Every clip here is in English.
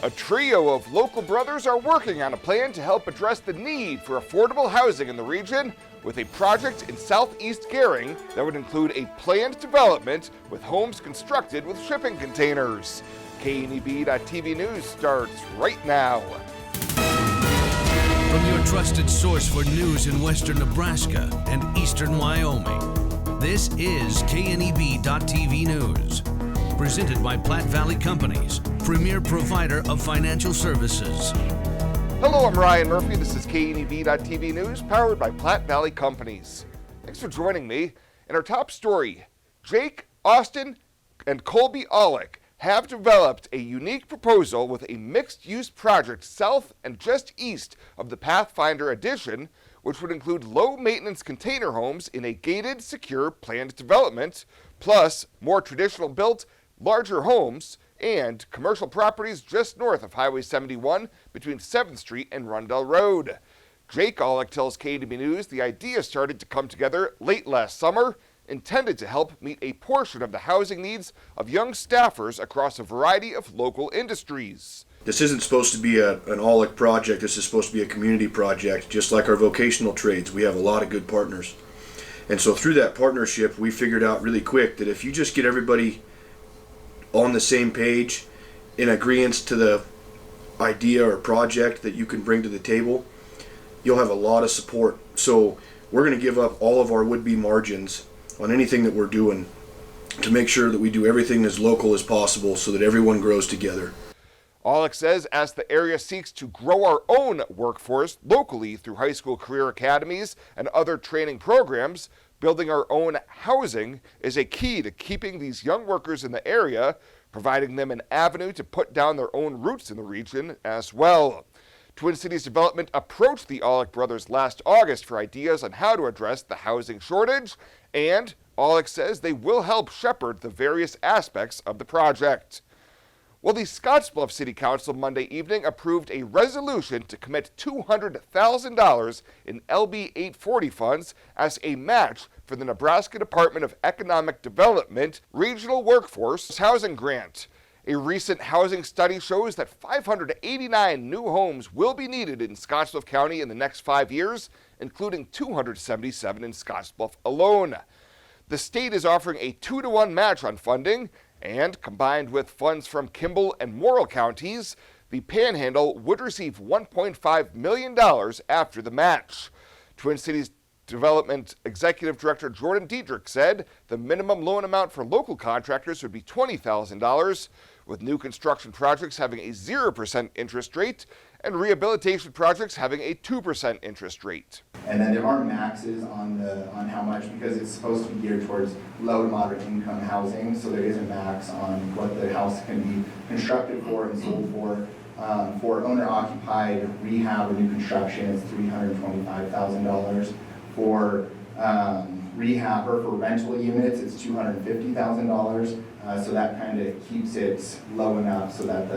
A trio of local brothers are working on a plan to help address the need for affordable housing in the region with a project in southeast Gering that would include a planned development with homes constructed with shipping containers. KNEB.TV News starts right now. From your trusted source for news in western Nebraska and eastern Wyoming, this is KNEB.TV News. Presented by Platte Valley Companies, premier provider of financial services. Hello, I'm Ryan Murphy. This is KNEB.TV News, powered by Platte Valley Companies. Thanks for joining me. In our top story, Jake, Austin, and Colby Aulick have developed a unique proposal with a mixed-use project south and just east of the Pathfinder addition, which would include low-maintenance container homes in a gated, secure, planned development, plus more traditional-built, larger homes, and commercial properties just north of Highway 71 between 7th Street and Rundell Road. Jake Aulick tells KNEB News the idea started to come together late last summer, intended to help meet a portion of the housing needs of young staffers across a variety of local industries. This isn't supposed to be an Aulick project. This is supposed to be a community project, just like our vocational trades. We have a lot of good partners. And so through that partnership, we figured out really quick that if you just get everybody on the same page in agreement to the idea or project that you can bring to the table, you'll have a lot of support. So we're going to give up all of our would-be margins on anything that we're doing to make sure that we do everything as local as possible so that everyone grows together. Aulick says as the area seeks to grow our own workforce locally through high school career academies and other training programs, building our own housing is a key to keeping these young workers in the area, providing them an avenue to put down their own roots in the region as well. Twin Cities Development approached the Aulick brothers last August for ideas on how to address the housing shortage, and Aulick says they will help shepherd the various aspects of the project. Well, the Scottsbluff City Council Monday evening approved a resolution to commit $200,000 in LB 840 funds as a match for the Nebraska Department of Economic Development Regional Workforce Housing Grant. A recent housing study shows that 589 new homes will be needed in Scottsbluff County in the next 5 years, including 277 in Scottsbluff alone. The state is offering a 2-to-1 match on funding, and combined with funds from Kimball and Morrill counties, the Panhandle would receive $1.5 million after the match. Twin Cities Development Executive Director Jordan Diedrich said the minimum loan amount for local contractors would be $20,000, with new construction projects having a 0% interest rate and rehabilitation projects having a 2% interest rate. And then there are maxes on how much, because it's supposed to be geared towards low to moderate income housing, so there is a max on what the house can be constructed for and sold for. For owner-occupied rehab or new construction, it's $325,000. For rehab or for rental units, it's $250,000. So that kind of keeps it low enough so that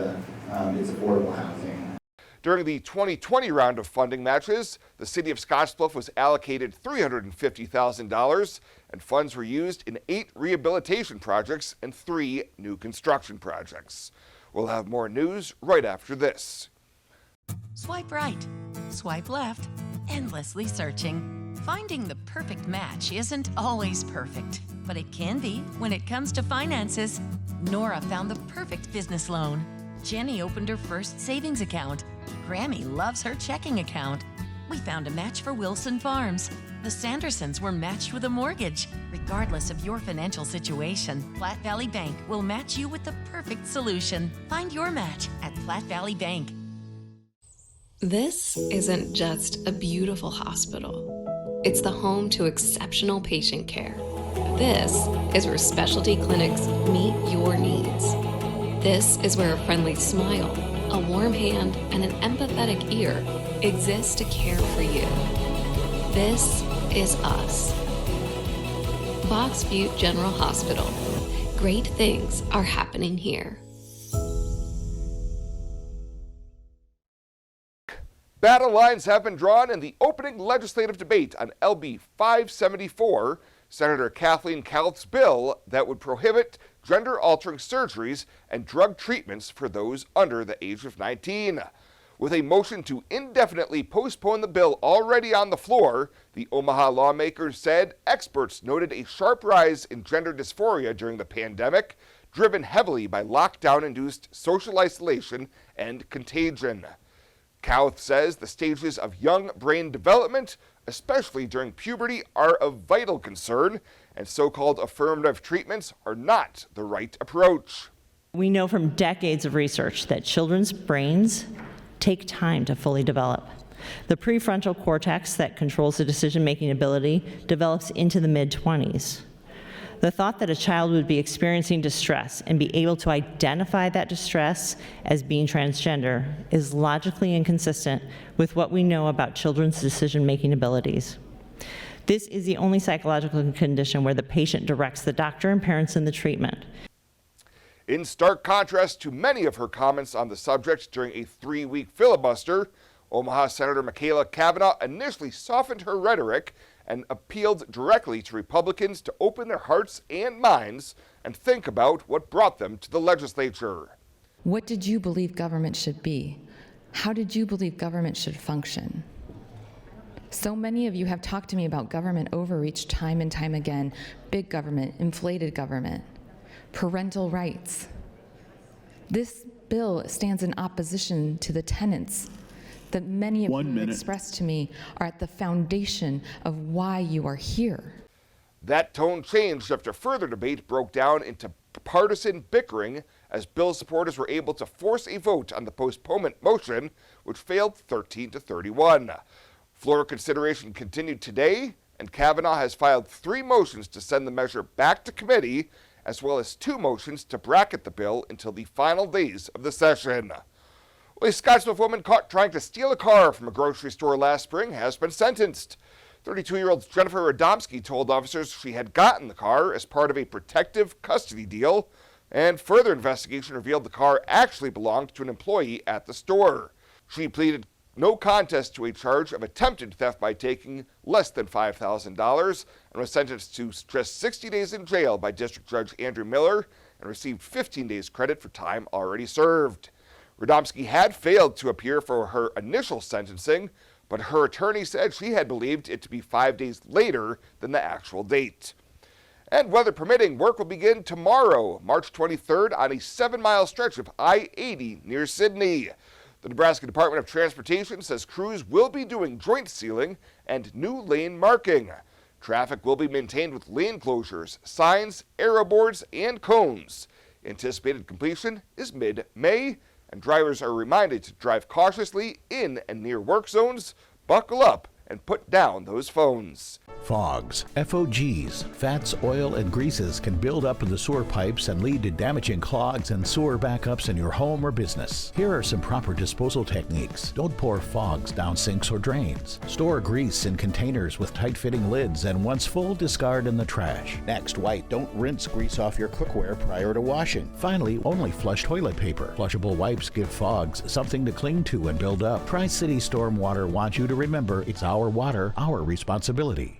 it's affordable housing. During the 2020 round of funding matches, the city of Scottsbluff was allocated $350,000, and funds were used in 8 rehabilitation projects and 3 new construction projects. We'll have more news right after this. Swipe right, swipe left, endlessly searching. Finding the perfect match isn't always perfect, but it can be when it comes to finances. Nora found the perfect business loan. Jenny opened her first savings account. Grammy loves her checking account. We found a match for Wilson Farms. The Sandersons were matched with a mortgage. Regardless of your financial situation, Platte Valley Bank will match you with the perfect solution. Find your match at Platte Valley Bank. This isn't just a beautiful hospital. It's the home to exceptional patient care. This is where specialty clinics meet your needs. This is where a friendly smile, a warm hand, and an empathetic ear exist to care for you. This is us. Box Butte General Hospital. Great things are happening here. Battle lines have been drawn in the opening legislative debate on LB 574, Senator Kathleen Kauth's bill that would prohibit gender-altering surgeries and drug treatments for those under the age of 19. With a motion to indefinitely postpone the bill already on the floor, the Omaha lawmakers said experts noted a sharp rise in gender dysphoria during the pandemic, driven heavily by lockdown-induced social isolation and contagion. Kauth says the stages of young brain development, especially during puberty, are of vital concern, and so-called affirmative treatments are not the right approach. We know from decades of research that children's brains take time to fully develop. The prefrontal cortex that controls the decision-making ability develops into the mid-20s. The thought that a child would be experiencing distress and be able to identify that distress as being transgender is logically inconsistent with what we know about children's decision-making abilities. This is the only psychological condition where the patient directs the doctor and parents in the treatment. In stark contrast to many of her comments on the subject during a 3-week filibuster, Omaha Senator Michaela Cavanaugh initially softened her rhetoric and appealed directly to Republicans to open their hearts and minds and think about what brought them to the legislature. What did you believe government should be? How did you believe government should function? So many of you have talked to me about government overreach time and time again. Big government, inflated government, parental rights. This bill stands in opposition to the tenets that many of you have expressed to me are at the foundation of why you are here. That tone changed after further debate broke down into partisan bickering as bill supporters were able to force a vote on the postponement motion, which failed 13-31. Floor consideration continued today, and Cavanaugh has filed 3 motions to send the measure back to committee, as well as 2 motions to bracket the bill until the final days of the session. A Scottsbluff woman caught trying to steal a car from a grocery store last spring has been sentenced. 32-year-old Jennifer Radomski told officers she had gotten the car as part of a protective custody deal, and further investigation revealed the car actually belonged to an employee at the store. She pleaded no contest to a charge of attempted theft by taking less than $5,000 and was sentenced to just 60 days in jail by District Judge Andrew Miller and received 15 days credit for time already served. Radomski had failed to appear for her initial sentencing, but her attorney said she had believed it to be 5 days later than the actual date. And weather permitting, work will begin tomorrow, March 23rd, on a 7-mile stretch of I-80 near Sydney. The Nebraska Department of Transportation says crews will be doing joint sealing and new lane marking. Traffic will be maintained with lane closures, signs, arrow boards, and cones. Anticipated completion is mid-May, and drivers are reminded to drive cautiously in and near work zones, buckle up, and put down those phones. Fogs, FOGs, fats, oil, and greases can build up in the sewer pipes and lead to damaging clogs and sewer backups in your home or business. Here are some proper disposal techniques. Don't pour fogs down sinks or drains. Store grease in containers with tight-fitting lids and once full, discard in the trash. Next, don't rinse grease off your cookware prior to washing. Finally, only flush toilet paper. Flushable wipes give fogs something to cling to and build up. Tri-City Stormwater wants you to remember it's our water, our responsibility.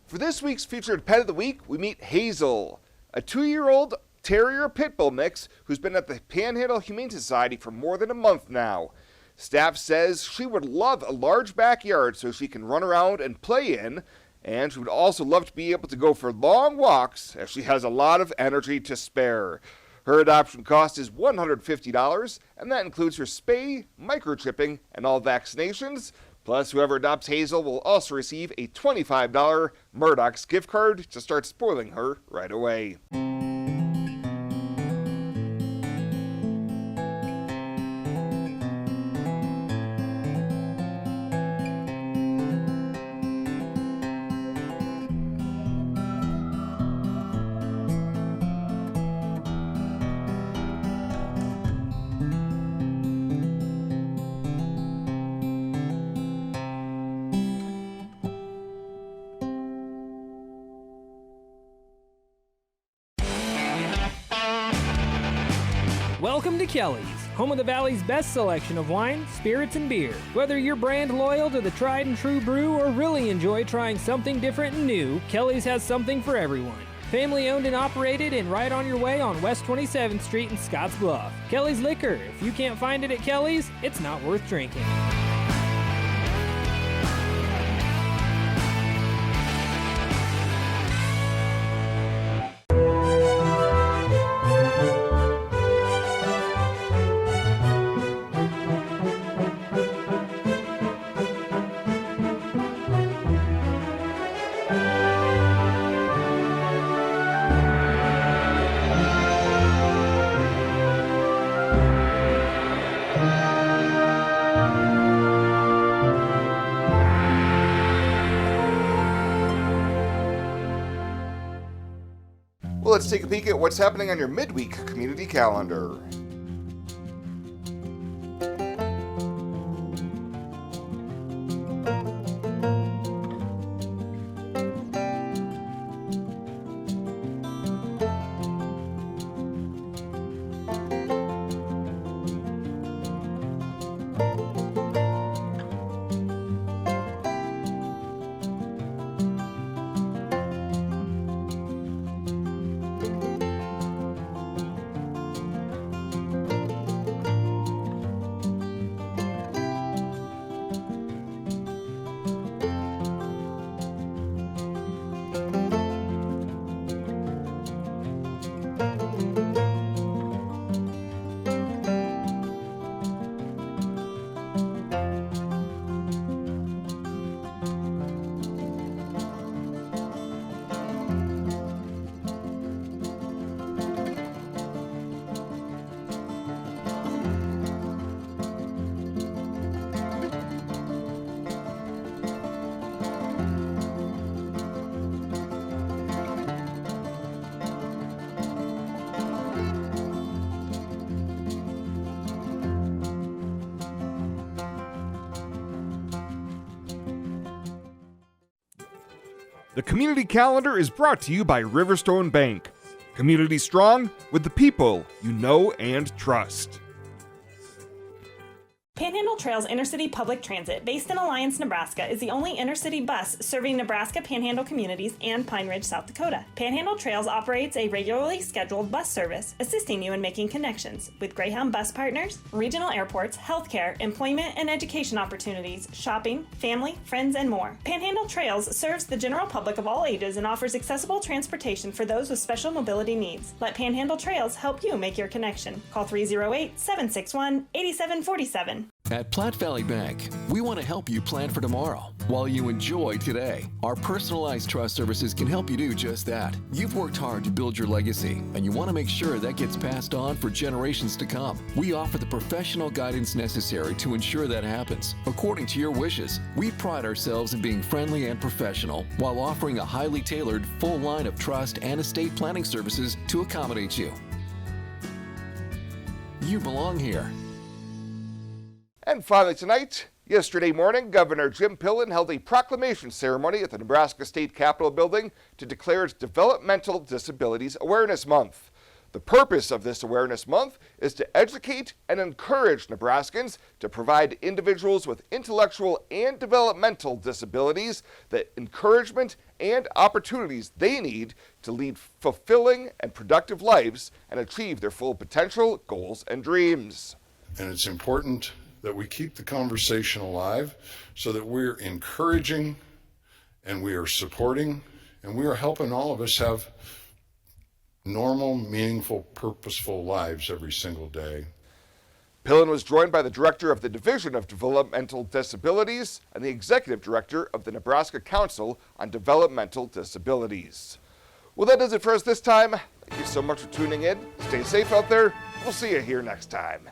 For this week's featured pet of the week, we meet Hazel, a 2-year-old Terrier Pit Bull mix who's been at the Panhandle Humane Society for more than a month now. Staff says she would love a large backyard so she can run around and play in, and she would also love to be able to go for long walks as she has a lot of energy to spare. Her adoption cost is $150, and that includes her spay, microchipping, and all vaccinations. Plus, whoever adopts Hazel will also receive a $25 Murdoch's gift card to start spoiling her right away. Welcome to Kelly's, home of the Valley's best selection of wine, spirits, and beer. Whether you're brand loyal to the tried and true brew or really enjoy trying something different and new, Kelly's has something for everyone. Family owned and operated and right on your way on West 27th Street in Scotts Bluff. Kelly's Liquor. If you can't find it at Kelly's, it's not worth drinking. Well, let's take a peek at what's happening on your midweek community calendar. The community calendar is brought to you by Riverstone Bank. Community strong with the people you know and trust. Panhandle Trails Intercity Public Transit, based in Alliance, Nebraska, is the only intercity bus serving Nebraska Panhandle communities and Pine Ridge, South Dakota. Panhandle Trails operates a regularly scheduled bus service, assisting you in making connections with Greyhound bus partners, regional airports, healthcare, employment and education opportunities, shopping, family, friends, and more. Panhandle Trails serves the general public of all ages and offers accessible transportation for those with special mobility needs. Let Panhandle Trails help you make your connection. Call 308-761-8747. At Platte Valley Bank, we want to help you plan for tomorrow while you enjoy today. Our personalized trust services can help you do just that. You've worked hard to build your legacy, and you want to make sure that gets passed on for generations to come. We offer the professional guidance necessary to ensure that happens, according to your wishes. We pride ourselves in being friendly and professional while offering a highly tailored, full line of trust and estate planning services to accommodate you. You belong here. And finally tonight, yesterday morning, Governor Jim Pillen held a proclamation ceremony at the Nebraska State Capitol building to declare it Developmental Disabilities Awareness Month. The purpose of this Awareness Month is to educate and encourage Nebraskans to provide individuals with intellectual and developmental disabilities the encouragement and opportunities they need to lead fulfilling and productive lives and achieve their full potential, goals, and dreams. And it's important that we keep the conversation alive so that we're encouraging and we are supporting and we are helping all of us have normal, meaningful, purposeful lives every single day. Pillen was joined by the director of the Division of Developmental Disabilities and the executive director of the Nebraska Council on Developmental Disabilities. Well, that does it for us this time. Thank you so much for tuning in. Stay safe out there. We'll see you here next time.